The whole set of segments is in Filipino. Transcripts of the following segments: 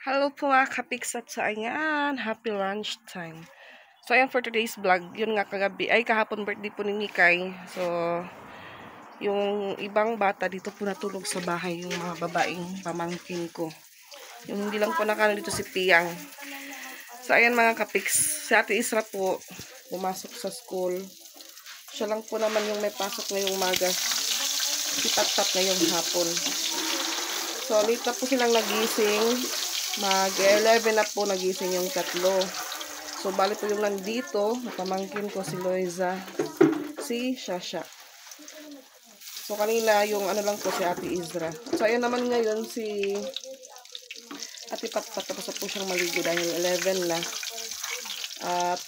Hello po mga kapiksat sa ayan. Happy lunch time. So ayan for today's vlog. Yun nga kagabi. Ay kahapon birthday po ni Mikay. So yung ibang bata dito po natulog sa bahay. Yung mga babaeng pamangkin ko. Yung hindi lang po nakano dito si Piyang. So ayan mga kapiks. Si Ate Isra po pumasok sa school. Siya lang po naman yung may pasok ngayong umaga. Si Tap-Tap ngayong hapon. So late na po silang nagising. Mag-11 na po nagising yung tatlo. So, bali po yung nandito, napamangkin ko si Loiza, si Shasha. So, kanina yung ano lang po si Ate Isra. So, ayan naman ngayon si Ate Patpat. Tapos po siyang maligo dahil 11 na. At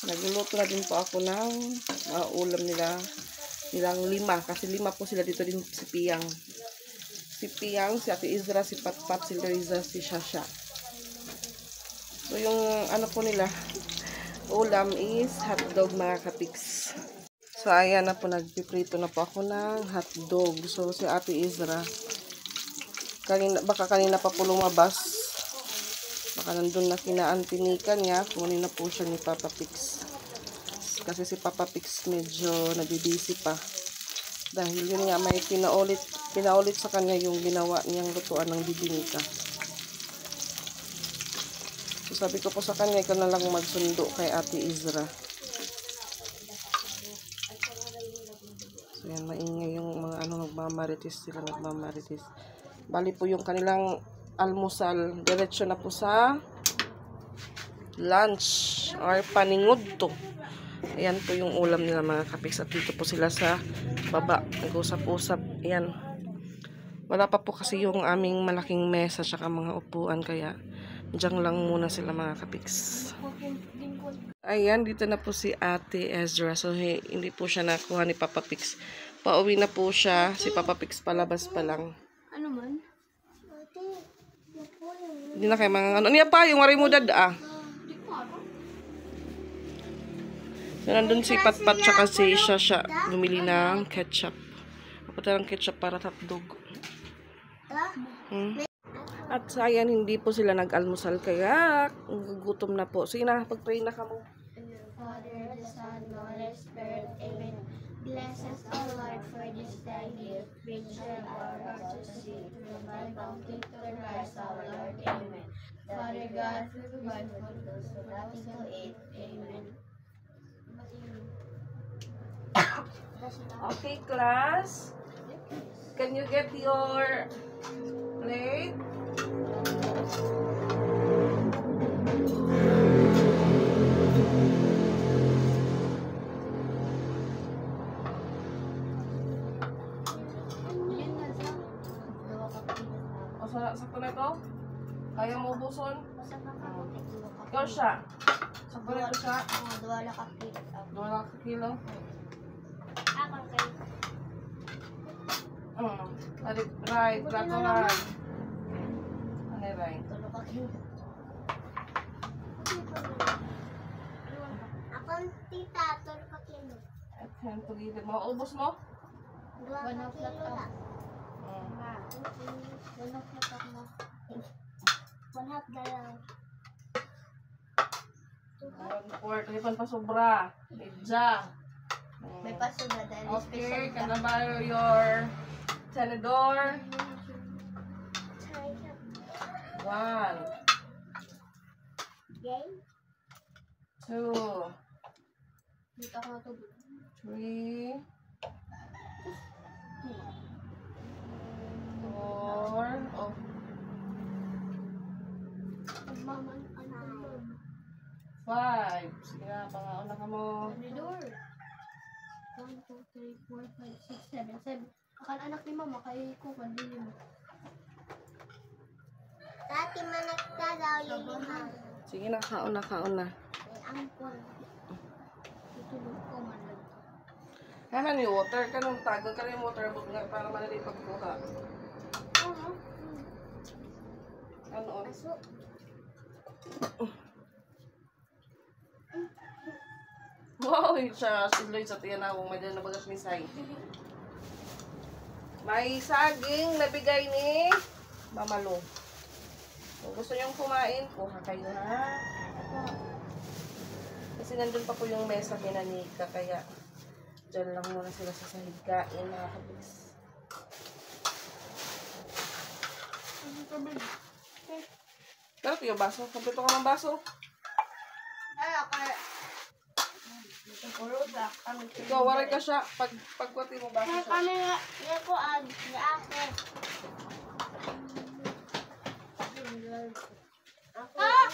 nagluluto na din po ako ng ulam nilang 5. Kasi 5 po sila dito din si Piyang. Si Piyang, si Ate Isra, si Patpat, si Loiza, si Shasha. So, yung ano po nila, ulam is hotdog mga kapiks. So, ayan na po, nagpiprito na po ako ng hotdog. So, si Ate Isra, baka kanina pa po lumabas. Baka nandun na kinaantinikan niya. Kunin na po siya ni Papa Pix. Kasi si Papa Pix medyo nabibisi pa. Dahil yun nga, may pinaulit sa kanya yung ginawa niyang lutuan ng bibingka. So, sabi ko po sa kanya, ikaw na lang magsundo kay Ate Isra. So, yan, maingay yung mga nagmamarites sila, nagmamarites. Bali po yung kanilang almusal. Diretso na po sa lunch or paningudto. Ayan po yung ulam nila mga kapiks. At dito po sila sa baba. Nag-usap-usap. Ayan. Wala pa po kasi yung aming malaking mesa at mga upuan. Kaya diyan lang muna sila mga kapiks. Ayan, dito na po si Ate Ezra. So, hindi po siya nakuha ni Papa Pix. Pauwi na po siya. Si Papa Pix palabas pa lang. Ano man? Hindi na kayo mga ano. Niya pa, yung wari mo dada. So, nandun si Patpat tsaka si Shasha. Bumili ng ketchup. Kapata ng ketchup para hotdog. At sayan, hindi po sila nag-almusal. Kaya, gutom na po. Sige na, pag-pray na ka mo. Father, the Son, the Holy Spirit, Amen. Bless us, O Lord, for this thy gift, which of our hearts to see, through thy bounty to Christ our Lord, Amen. Father God, provide for those who have nothing to eat, Amen. Okay, class. Can you get your plate? O, sakto na ito? Kaya mo ubuson? Ikaw siya. Sakto na ito siya? Duwala ka kilo. Duwala ka kilo? Ako kayo. Right, plato right. Ano right? Tulo ka kilo. Ako tita, tulo ka kilo. At yan, tugilid mo. Ubus mo? One of that up. One of that up mo. One half dalaw. 1/4. Lipan pa sobra. Medya. May paso na dahil Okay, can I borrow your tenedor? 1, Yay? 2, Dito ako natubig. 3, 4, oh, Magmaman ka na. 5. Sige na, pangauna ka mo. Tenedor. 1, 2, 3, 4, 5, 6, 7, 7. Akala anak ni mama kay kukan din mo. Tati manak ka daw lima. Sige na, kauna, kauna. Ampon. Itulog ko man lang. Haman yung water. Kanong tagal ka yung water book nga para madali pagkuha. Oo. Ano? Aso. Wow, siya si Lloyd sa tiyanawang may dala na bagas misay. May saging nabigay ni Mamalo. gusto niyong kumain, kuha kayo ha. Kasi nandun pa po yung mesa ni Nanika, kaya dyan lang muna sila sa sahig kain, mga kabis. Pero ito yung baso. Kompleto ka ng baso. Ay, ako. Ikaw, waray ka siya. Pagkwati mo baso Ay, siya. kami nga. Yan ko, ni ate. Ah!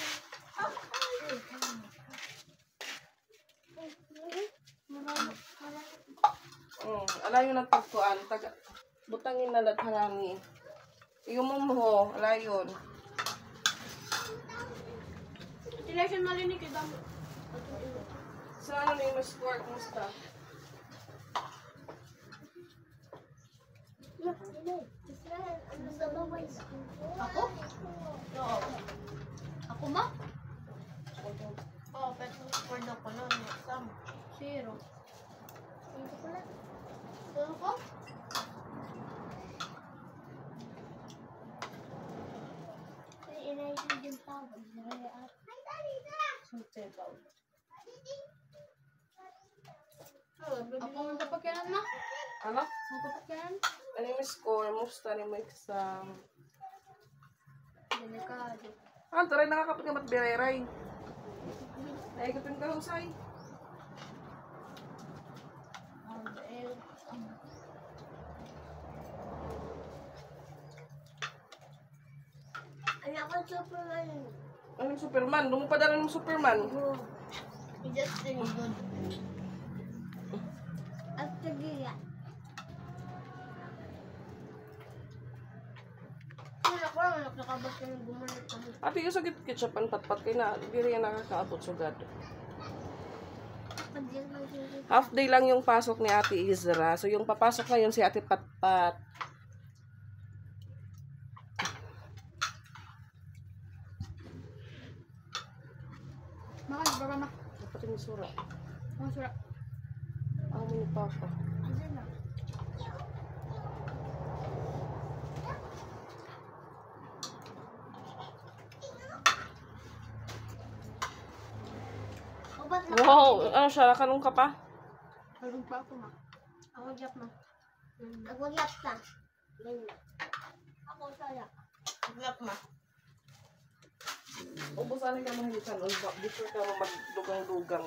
Alayo ng pagkuan. Butangin na latharani. Yung mo, alayon. Tilation malinig kita. Sa ano na yung mas score? Kumusta? Ako? Oo. Ako ma? Oo, pero score daw ko nun. Exam. 0. Sino ko? Ako ang kapagkanan na? Ano? Ang kapagkanan? Ano yung score? Kumusta rin mo exam? Delikado. Taray nakakapag bireray. Naikutin ka husay. Anak ko Superman. Ano yung Superman? Lumupad na yung Superman. He just did good. At kagiya. Anak ko lang nakakabas ka ng gumanit kami. Ate, yung sa ketchup ang patpat kayo na, hindi rin nakakaabot sugad. Half day lang yung pasok ni Ate Izra. So, yung papasok ngayon si Ate Patpat. Makas, baka ma. Dapat yung sura. Ang sura. Ako mo ni Papa. Andyan na. Wow! Ano siya? Nakanong ka pa? Halong pa ako ma. Ako gyap ma. Ako gyap ta. Ako saya. Gyap ma. Ubusan ka mahilitan. Before ka magdugang-dugang.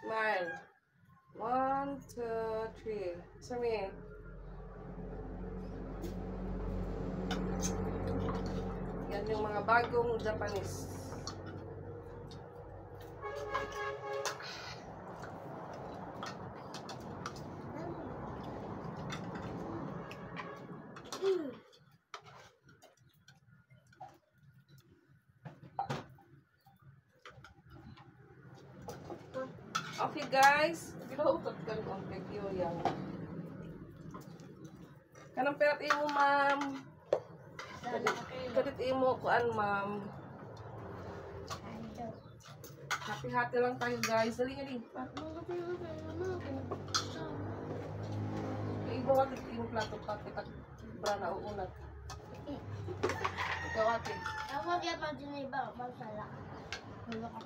Smile. 1, 2, 3. Sami. Yan yung mga bagong Japanese. Okay guys, ginuutot ka ng kagyo yan. Kanang perat imo ma'am. Kadit imo kuan ma'am. Happy lang tayo guys. Dali nga din. Ibo ati imo plato pa kita bra na uunat. Ikaw ate. Ako gyap pa din iba, masala. Wala ka.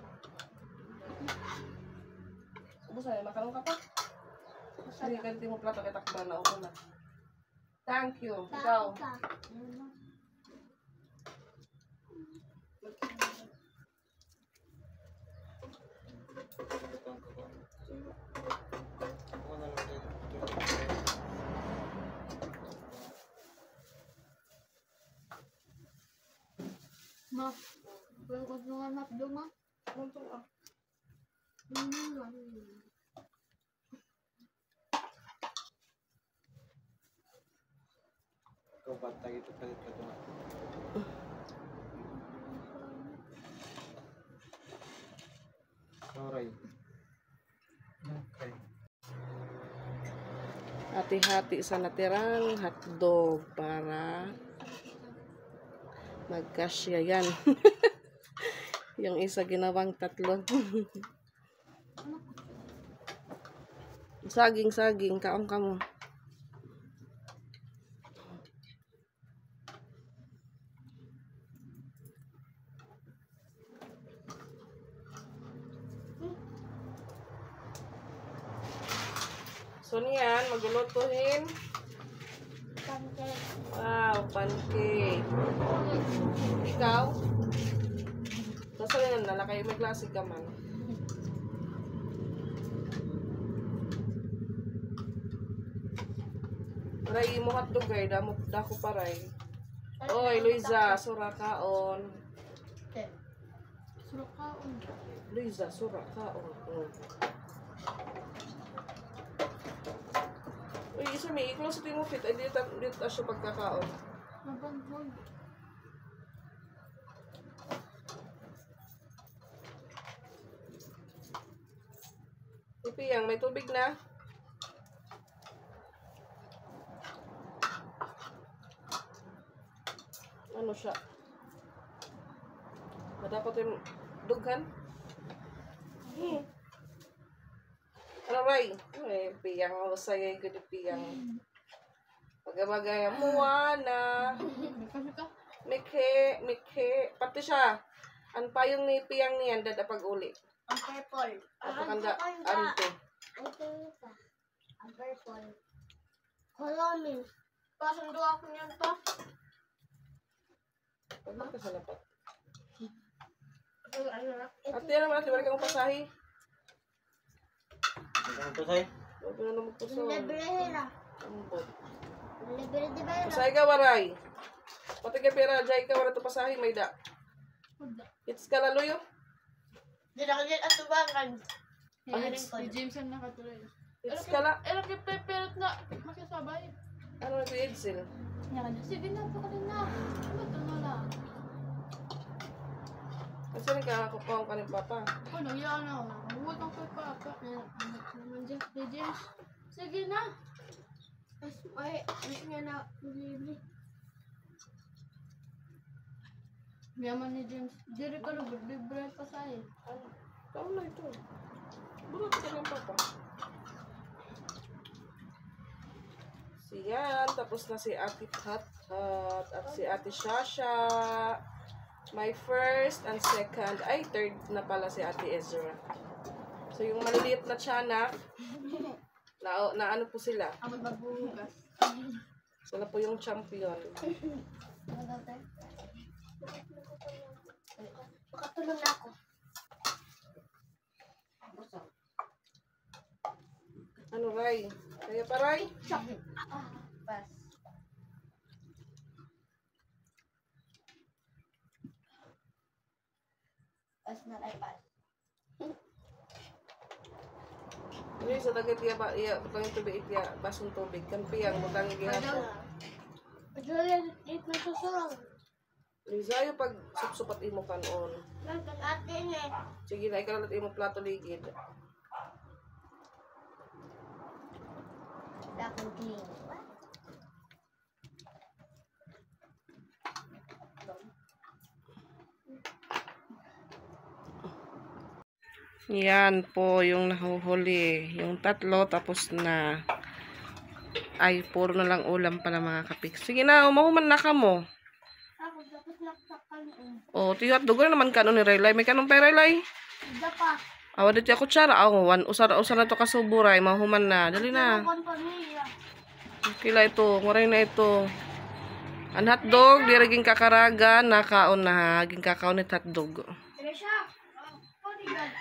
Ubusay, makanong ka pa? Sige, ganti mo plato kita bra na uunat. Thank you. Ikaw. Ma, wala ko nung anak do ma. Untung ah. Ikaw bata ito palit ka ito. Sorry. Okay. Hati-hati sa natirang hotdog para magkasya yan. Yung isa ginawang tatlo. Saging, kaong kamo. So niyan, maglulutuhin. Pancake. Wow, pancake. Ikaw? Saan na nalakay? May klase ka man. Ray, mo hotdog ay, dako paray. Oy, Luisa, sura kaon. Surakaon. Luisa, sura kaon. Uy, isa may i-close ito mo fit. Ay, dito siya pagkakaon. Mabanghog. Ipiyang, may tubig na. Ano siya? Dapat yung dughan? Ano, Ray? Ay, piyang ako sa'yo. Good piyang. Pagabagay, Moana. Mikhe. Pati siya. Ang payong ni piyang niyan, dadapag uli. Ang purple. Apakanda, ante. Ang purple. Kolomin. Pasundo ako niyan pa. Pagod ka sa lapat. Ito. Ate, ano naman? Balik akong pasahe. Ang pasay? Huwag mo na magpuso. Librehera. Ambot. Libre di ba yun? Pasahe ka, waray. Pati ka pera, jay ka, wala ito pasahe, may da. It's ka laluyo. Di na kanya atubangan. Si James ang nakatuloy. It's ka la. Pero kay Peperot na makisabay. Ano na ito, Edsel? Sige na, pa ka na. Ano ito na lang? Kasi rin kakakupang ka ni Papa. Ano, yan na. Huwag kang kay Papa. Naman dyan, si James. Sige na. Ay, mas nga na libre. Yaman ni James. Diri ka lubog, libre pa sa'yo. Tama na ito. Bulat ka ng Papa. Siyan, tapos na si Ate Hat at si Ate Shasha. My first and second, ay third na pala si Ate Ezra. So yung maliliit na tiyanak, na ano po sila? Amot magbuhugas. Sila po yung champion. Makatulong na ako. Ano, Ray? Kaya pa, Ray? Pas. Pas na ay pas. Uy, sa dagat iya, butang yung tubig, iya, basong tubig. Kampiyang, butang yung gihapon. Julian, it na susurang. Lizayo pag supsupat imo kanon. Atin eh. Sige na, ikalat imo plato ligid. Dakong clean. Yan po yung nahuhuli. Yung tatlo tapos na. Ay, puro na lang ulam pala mga kapik. Sige na, umahuman na ka mo. Ako dapat naktakan O, tiyot, dugo na naman kanon ni Raylay. May kanon pa Raylay? Dapa. Awa dito ako tsara. Usar na to kasuburay. Mahuman na. Dali na. Kon pamilya. Kila ito. Nguray na ito. Ang hotdog, di raging kakaragan. Nakaon na. Haging kakaon ni hotdog. Tresha. Podigal.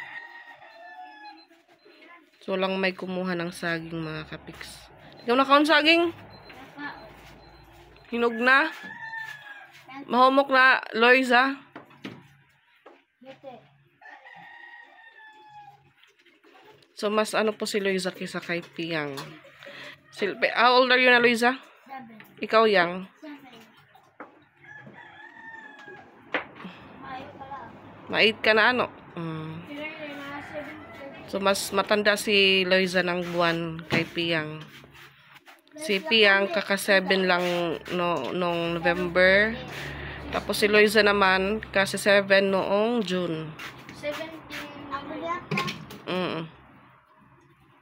So lang may kumuha ng saging mga kapiks. Ikaw nakaon saging? Hinog na? Mahumok na, Loiza? Bete. So, mas ano po si Loiza kaysa kay Piang. How old are you na, Loiza? 7. Ikaw, Yang? 7. Mayo pala. Ma-8 ka na ano? Pero yun, mga 7. So, mas matanda si Loiza ng buwan kay Piang. Si Piang, kaka-7 lang noong November. Tapos si Loiza naman, kasi 7 noong June. 17. Ako yata.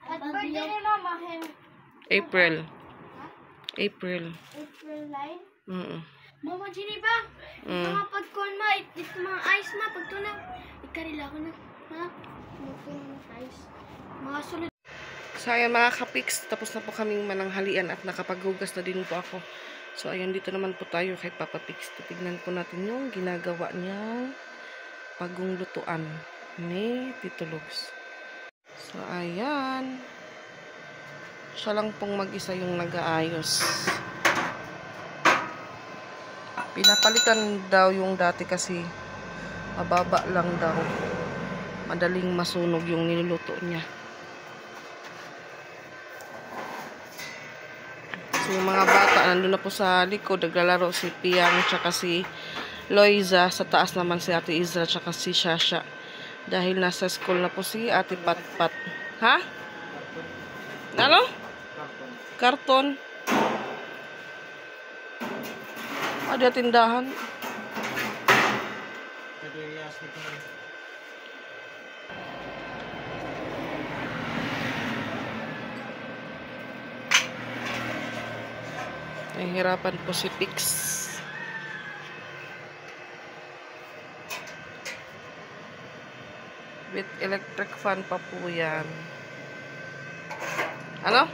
At birthday ni Mama, April. April. April 9. Mama, Jenny ba? Mga pagkuhan ma, ito mga ice ma, pagtunaw. Ikarila ko na. Ha? Mga ice. Mga sunod. So, ayan mga kapiks, tapos na po kaming mananghalian at nakapaghugas na din po ako. So, ayan, dito naman po tayo kay Papa Pix. Titignan po natin yung ginagawa niyang pagong lutuan ni Tito Lugs. So, ayan. Siya lang pong mag-isa yung nag-aayos. Pinapalitan daw yung dati kasi mababa lang daw. Madaling masunog yung niluluto niya. So, yung mga bata, nandun na po sa likod, naglalaro si Piang, tsaka si Loiza. Sa taas naman si Ate Izra, tsaka si Shasha. Dahil nasa school na po si Ate Patpat. Ha? Ano? Karton. Ada tindahan. Ito yung yas dito. Nahihirapan po si Pix. With electric fan pa po yan. Ano?